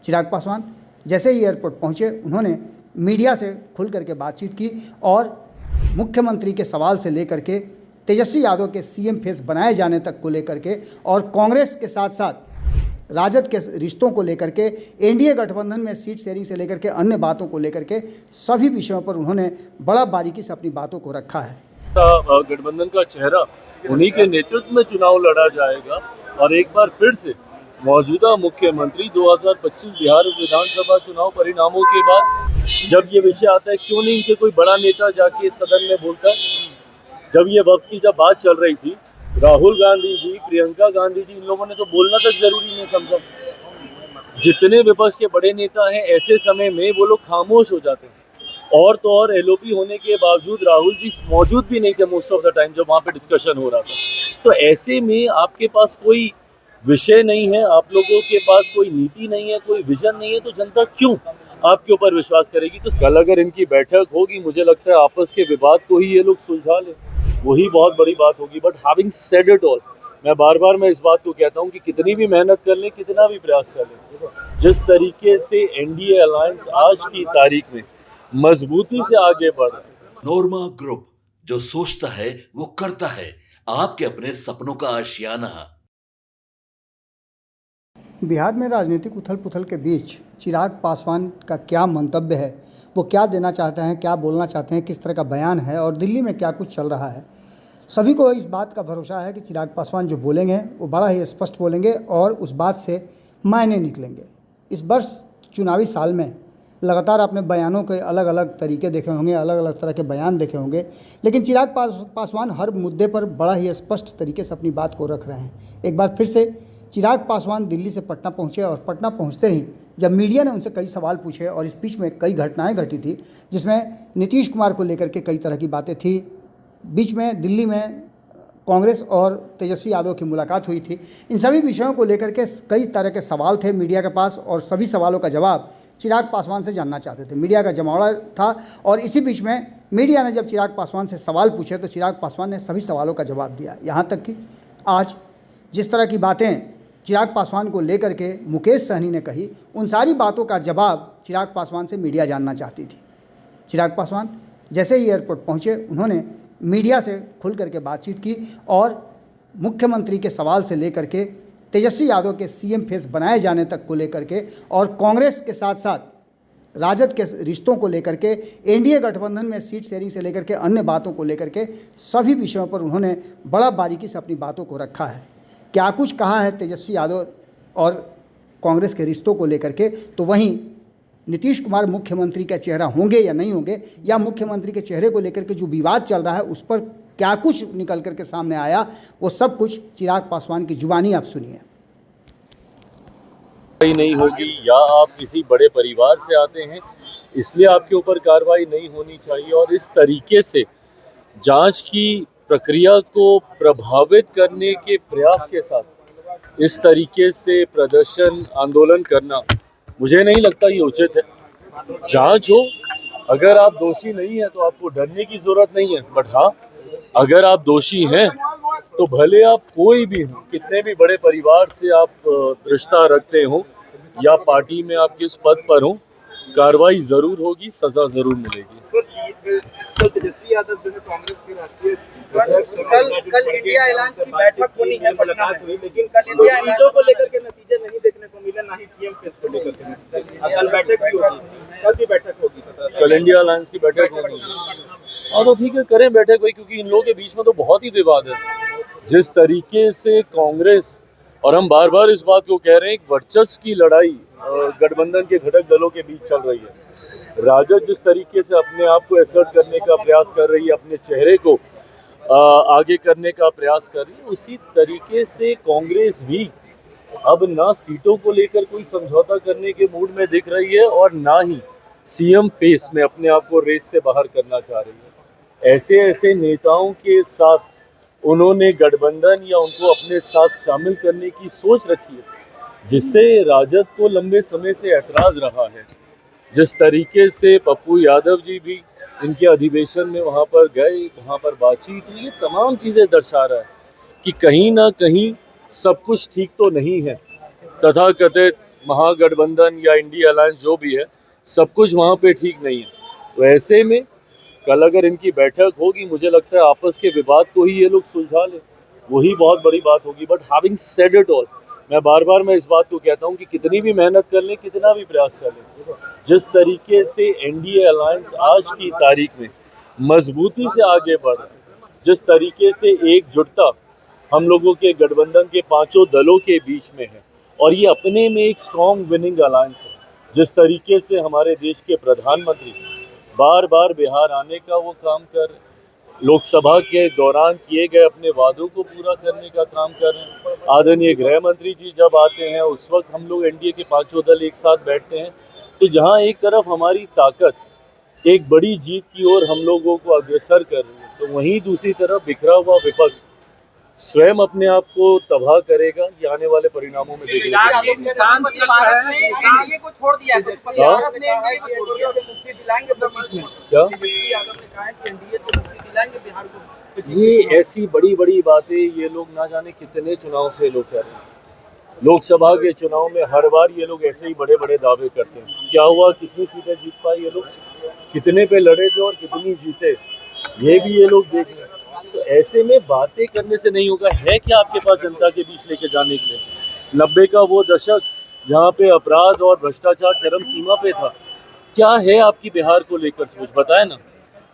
चिराग पासवान जैसे ही एयरपोर्ट पहुंचे उन्होंने मीडिया से खुल करके बातचीत की और मुख्यमंत्री के सवाल से लेकर के तेजस्वी यादव के सीएम फेस बनाए जाने तक को लेकर के और कांग्रेस के साथ साथ राजद के रिश्तों को लेकर के, एनडीए गठबंधन में सीट शेयरिंग से लेकर के अन्य बातों को लेकर के सभी विषयों पर उन्होंने बड़ा बारीकी से अपनी बातों को रखा है। गठबंधन का चेहरा उन्हीं के नेतृत्व में चुनाव लड़ा जाएगा और एक बार फिर से मौजूदा मुख्यमंत्री 2025 बिहार विधानसभा चुनाव परिणामों के बाद जब ये विषय आता है, क्यों नहीं इनके कोई बड़ा नेता जाके सदन में बोलता है। जब ये वक्त की जब बात चल रही थी, राहुल गांधी जी, प्रियंका गांधी जी, इन लोगों ने तो बोलना तक जरूरी नहीं समझा। जितने विपक्ष के बड़े नेता हैं, ऐसे समय में वो लोग खामोश हो जाते हैं। और तो और एलओपी होने के बावजूद राहुल जी मौजूद भी नहीं थे मोस्ट ऑफ द टाइम जब वहाँ पे डिस्कशन हो रहा था। तो ऐसे में आपके पास कोई विषय नहीं है, आप लोगों के पास कोई नीति नहीं है, कोई विजन नहीं है, तो जनता क्यों आपके ऊपर विश्वास करेगी। तो कल अगर इनकी बैठक होगी, मुझे लगता है आपस के विवाद को ही ये लोग सुलझा ले, वही बहुत बड़ी बात होगी। But having said it all, मैं इस बात को कहता हूँ कि कितनी भी मेहनत कर ले, कितना भी प्रयास कर ले, जिस तरीके से एनडीए अलायंस आज की तारीख में मजबूती से आगे बढ़ रहा है। नोरमा ग्रुप, जो सोचता है वो करता है, आपके अपने सपनों का आशियाना। बिहार में राजनीतिक उथल पुथल के बीच चिराग पासवान का क्या मंतव्य है, वो क्या देना चाहते हैं, क्या बोलना चाहते हैं, किस तरह का बयान है और दिल्ली में क्या कुछ चल रहा है, सभी को इस बात का भरोसा है कि चिराग पासवान जो बोलेंगे वो बड़ा ही स्पष्ट बोलेंगे और उस बात से मायने निकलेंगे। इस वर्ष चुनावी साल में लगातार आपने बयानों के अलग अलग तरीके देखे होंगे, अलग अलग तरह के बयान देखे होंगे, लेकिन चिराग पासवान हर मुद्दे पर बड़ा ही स्पष्ट तरीके से अपनी बात को रख रहे हैं। एक बार फिर से चिराग पासवान दिल्ली से पटना पहुंचे और पटना पहुंचते ही जब मीडिया ने उनसे कई सवाल पूछे और इस बीच में कई घटनाएं घटी थी जिसमें नीतीश कुमार को लेकर के कई तरह की बातें थी, बीच में दिल्ली में कांग्रेस और तेजस्वी यादव की मुलाकात हुई थी, इन सभी विषयों को लेकर के कई तरह के सवाल थे मीडिया के पास और सभी सवालों का जवाब चिराग पासवान से जानना चाहते थे। मीडिया का जमावड़ा था और इसी बीच में मीडिया ने जब चिराग पासवान से सवाल पूछे तो चिराग पासवान ने सभी सवालों का जवाब दिया। यहाँ तक कि आज जिस तरह की बातें चिराग पासवान को लेकर के मुकेश सहनी ने कही, उन सारी बातों का जवाब चिराग पासवान से मीडिया जानना चाहती थी। चिराग पासवान जैसे ही एयरपोर्ट पहुंचे उन्होंने मीडिया से खुल करके बातचीत की और मुख्यमंत्री के सवाल से लेकर के तेजस्वी यादव के सीएम फेस बनाए जाने तक को लेकर के और कांग्रेस के साथ साथ राजद के रिश्तों को लेकर के, एनडीए गठबंधन में सीट शेयरिंग से लेकर के अन्य बातों को लेकर के सभी विषयों पर उन्होंने बड़ा बारीकी से अपनी बातों को रखा है। क्या कुछ कहा है तेजस्वी यादव और कांग्रेस के रिश्तों को लेकर के, तो वहीं नीतीश कुमार मुख्यमंत्री का चेहरा होंगे या नहीं होंगे, या मुख्यमंत्री के चेहरे को लेकर के जो विवाद चल रहा है उस पर क्या कुछ निकल करके सामने आया, वो सब कुछ चिराग पासवान की जुबानी आप सुनिए। नहीं होगी या आप किसी बड़े परिवार से आते हैं इसलिए आपके ऊपर कार्रवाई नहीं होनी चाहिए और इस तरीके से जांच की प्रक्रिया को प्रभावित करने के प्रयास के साथ इस तरीके से प्रदर्शन आंदोलन करना मुझे नहीं लगता ये उचित है। जांच हो, अगर आप दोषी नहीं है तो आपको डरने की जरूरत नहीं है। बट हाँ, अगर आप दोषी हैं तो भले आप कोई भी हो, कितने भी बड़े परिवार से आप रिश्ता रखते हो या पार्टी में आप किस पद पर हो, कार्रवाई जरूर होगी, सजा जरूर मिलेगी। कल तेजस्वी यादव जो है कांग्रेस के राष्ट्रीय कल इंडिया अलायंस की बैठक होनी है, मुलाकात हुई, लेकिन कल इंडिया सीटों को लेकर के नतीजे नहीं देखने को मिले, ना ही सीएम फेस को लेकर के। कल बैठक भी होगी, कल भी बैठक होगी, कल इंडिया अलायंस की बैठक होगी। हाँ तो ठीक है, करें बैठक भाई, क्योंकि इन लोगों के बीच में तो बहुत ही विवाद है। जिस तरीके से कांग्रेस, और हम बार बार इस बात को कह रहे हैं, एक वर्चस्व की लड़ाई गठबंधन के घटक दलों के बीच चल रही है। राजद जिस तरीके से अपने आप को एसर्ट करने का प्रयास कर रही है, अपने चेहरे को आगे करने का प्रयास कर रही है, उसी तरीके से कांग्रेस भी अब ना सीटों को लेकर कोई समझौता करने के मूड में दिख रही है और ना ही सीएम फेस में अपने आप को रेस से बाहर करना चाह रही है। ऐसे ऐसे नेताओं के साथ उन्होंने गठबंधन या उनको अपने साथ शामिल करने की सोच रखी है, जिससे राजद को लंबे समय से ऐतराज रहा है। जिस तरीके से पप्पू यादव जी भी इनके अधिवेशन में वहाँ पर गए, वहाँ पर बातचीत हुई, ये तमाम चीज़ें दर्शा रहा है कि कहीं ना कहीं सब कुछ ठीक तो नहीं है। तथाकथित महागठबंधन या इंडिया अलायंस जो भी है, सब कुछ वहाँ पे ठीक नहीं है। तो ऐसे में कल अगर इनकी बैठक होगी, मुझे लगता है आपस के विवाद को ही ये लोग सुलझा लें, वही बहुत बड़ी बात होगी। But having said it all, मैं बार बार इस बात को कहता हूँ कि कितनी भी मेहनत कर लें, कितना भी प्रयास कर लें, जिस तरीके से एनडीए अलायंस आज की तारीख में मजबूती से आगे बढ़ रहा है, जिस तरीके से एकजुटता हम लोगों के गठबंधन के पांचों दलों के बीच में है, और ये अपने में एक स्ट्रॉन्ग विनिंग अलायंस है, जिस तरीके से हमारे देश के प्रधानमंत्री बार बार बिहार आने का वो काम कर रहे हैं, लोकसभा के दौरान किए गए अपने वादों को पूरा करने का काम कर रहे हैं। आदरणीय गृह मंत्री जी जब आते हैं, उस वक्त हम लोग एनडीए के पांचों दल एक साथ बैठते हैं, तो जहां एक तरफ हमारी ताकत एक बड़ी जीत की ओर हम लोगों को अग्रसर कर रही है, तो वहीं दूसरी तरफ बिखरा हुआ विपक्ष स्वयं अपने आप को तबाह करेगा। ये आने वाले परिणामों में देखेंगे। को छोड़ दिया क्या ये ऐसी बड़ी बड़ी बातें ये लोग ना जाने कितने चुनाव से लोग कर रहे हैं। लोकसभा के चुनाव में हर बार ये लोग ऐसे ही बड़े बड़े दावे करते हैं। क्या हुआ, कितनी सीटें जीत पाए ये लोग, कितने पे लड़े थे और कितनी जीते, ये भी ये लोग देख रहे हैं। तो ऐसे में बातें करने से नहीं होगा। है क्या आपके पास जनता के बीच लेके जाने के लिए? 90 का वो दशक जहाँ पे अपराध और भ्रष्टाचार चरम सीमा पे था, क्या है आपकी बिहार को लेकर सोच, बताए ना।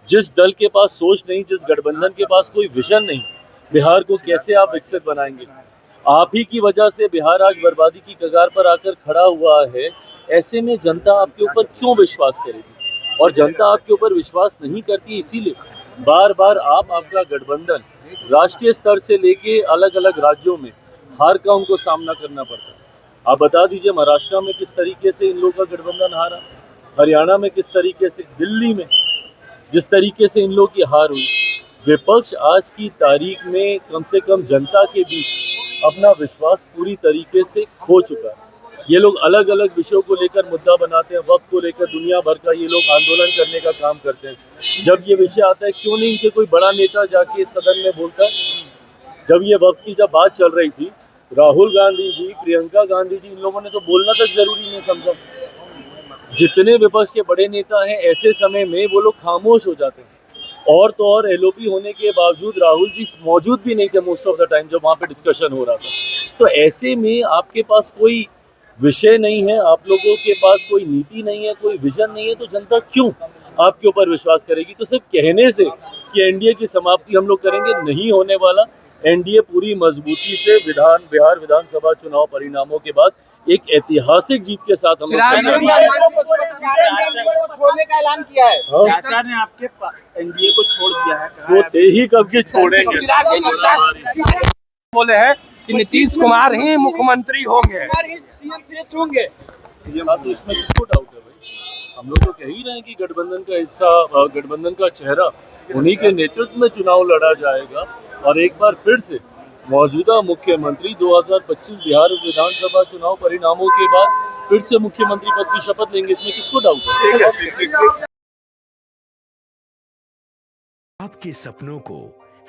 जिस दल के पास सोच नहीं, जिस गठबंधन के पास कोई विजन नहीं, बिहार को कैसे आप विकसित बनाएंगे? आप ही की वजह से बिहार आज बर्बादी की कगार पर आकर खड़ा हुआ है। ऐसे में जनता आपके ऊपर क्यों विश्वास करेगी? और जनता आपके ऊपर विश्वास नहीं करती, इसीलिए बार बार आपका गठबंधन राष्ट्रीय स्तर से लेके अलग अलग राज्यों में हार का उनको सामना करना पड़ता है। आप बता दीजिए, महाराष्ट्र में किस तरीके से इन लोगों का गठबंधन हारा, हरियाणा में किस तरीके से, दिल्ली में जिस तरीके से इन लोगों की हार हुई। विपक्ष आज की तारीख में कम से कम जनता के बीच अपना विश्वास पूरी तरीके से खो चुका है। ये लोग अलग अलग विषयों को लेकर मुद्दा बनाते हैं, वक्त को लेकर दुनिया भर का ये लोग आंदोलन करने का काम करते हैं। जब ये विषय आता है, क्यों नहीं इनके कोई बड़ा नेता जाके सदन में बोलता है? जब ये वक्त की जब बात चल रही थी, राहुल गांधी जी, प्रियंका गांधी जी, इन लोगों ने तो बोलना तक जरूरी नहीं समझा। जितने विपक्ष के बड़े नेता हैं, ऐसे समय में वो लोग खामोश हो जाते हैं। और तो और एलओपी होने के बावजूद राहुल जी मौजूद भी नहीं थे मोस्ट ऑफ द टाइम जब वहाँ पे डिस्कशन हो रहा था। तो ऐसे में आपके पास कोई विषय नहीं है, आप लोगों के पास कोई नीति नहीं है, कोई विजन नहीं है, तो जनता क्यों आपके ऊपर विश्वास करेगी? तो सिर्फ कहने से कि एनडीए की समाप्ति हम लोग करेंगे, नहीं होने वाला। एनडीए पूरी मजबूती से बिहार विधानसभा चुनाव परिणामों के बाद एक ऐतिहासिक जीत के साथ हम लोग छोड़ने का ऐलान किया है। चाचा ने आपके एनडीए को छोड़ दिया है, वो थे ही कब के छोड़ेंगे। बोले हैं कि नीतीश कुमार ही मुख्यमंत्री होंगे, तो इसमें किसको डाउट है भाई? हम लोग तो कह ही रहे हैं कि गठबंधन का हिस्सा, गठबंधन का चेहरा, उन्हीं के नेतृत्व में चुनाव लड़ा जाएगा। और एक बार फिर से मौजूदा मुख्यमंत्री 2025 बिहार विधानसभा चुनाव परिणामों के बाद फिर से मुख्यमंत्री पद की शपथ लेंगे, इसमें किसको डाउट है? आपके सपनों को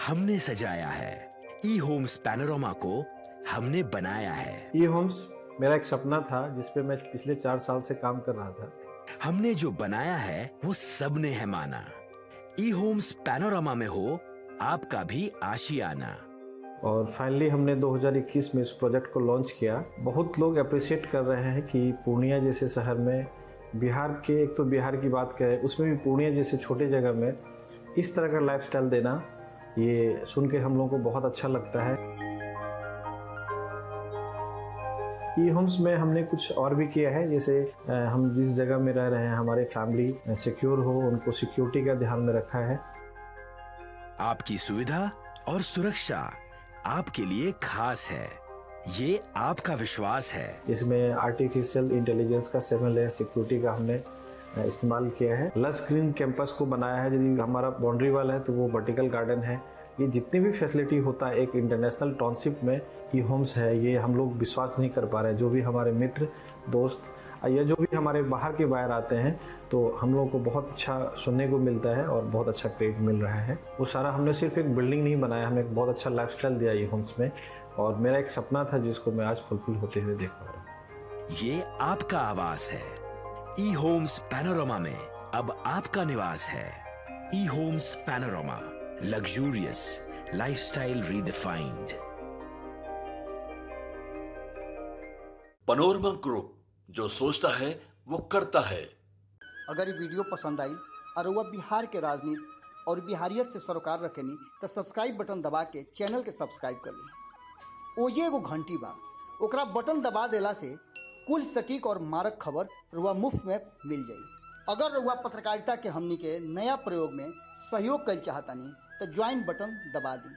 हमने सजाया है, ई होम्स पैनोरामा को हमने बनाया है। ई होम्स मेरा एक सपना था जिस पे मैं पिछले 4 साल से काम कर रहा था। हमने जो बनाया है वो सबने है माना। ई होम्स पैनोरामा में हो आपका भी आशियाना। और फाइनली हमने 2021 में इस प्रोजेक्ट को लॉन्च किया। बहुत लोग अप्रिशिएट कर रहे हैं कि पूर्णिया जैसे शहर में, बिहार के, एक तो बिहार की बात करें उसमें भी पूर्णिया जैसे छोटे जगह में इस तरह का लाइफस्टाइल देना, ये सुन के हम लोगों को बहुत अच्छा लगता है। ई होम्स में हमने कुछ और भी किया है, जैसे हम जिस जगह में रह रहे हैं हमारे फैमिली सिक्योर हो, उनको सिक्योरिटी का ध्यान में रखा है। आपकी सुविधा और सुरक्षा आपके लिए खास है, ये आपका विश्वास है। इसमें आर्टिफिशियल इंटेलिजेंस का 7 लेयर सिक्योरिटी का हमने इस्तेमाल किया है। लस ग्रीन कैंपस को बनाया है। यदि हमारा बाउंड्री वाल है तो वो वर्टिकल गार्डन है। ये जितनी भी फैसिलिटी होता है एक इंटरनेशनल टाउनशिप में ई होम्स है, ये हम लोग विश्वास नहीं कर पा रहे हैं। जो भी हमारे मित्र दोस्त या जो भी हमारे बाहर के बाहर आते हैं तो हम लोगों को बहुत अच्छा सुनने को मिलता है और बहुत अच्छा क्रेडिट मिल रहा है। वो सारा हमने सिर्फ एक बिल्डिंग नहीं बनाया, हमें एक बहुत अच्छा लाइफस्टाइल दिया ई होम्स में, और मेरा एक सपना था जिसको मैं आज फुलफिल होते हुए देख पा रहा हूँ। ये आपका आवास है। ई होम्स पैनोरमा में अब आपका निवास है। E homes panorama, luxurious lifestyle redefined. Panorama group, जो सोचता है वो करता है। अगर ये वीडियो पसंद आई और वह बिहार के राजनीति और बिहारियत से सरोकार रखेनी तो सब्सक्राइब बटन दबा के चैनल के सब्सक्राइब कर ली। ओजे एगो घंटी बा, ओकरा बटन दबा देला से कुल सटीक और मारक खबर रुआ मुफ्त में मिल जाई। अगर रुआ पत्रकारिता के हमनी के नया प्रयोग में सहयोग कर चाहतानी तो ज्वाइन बटन दबा दी।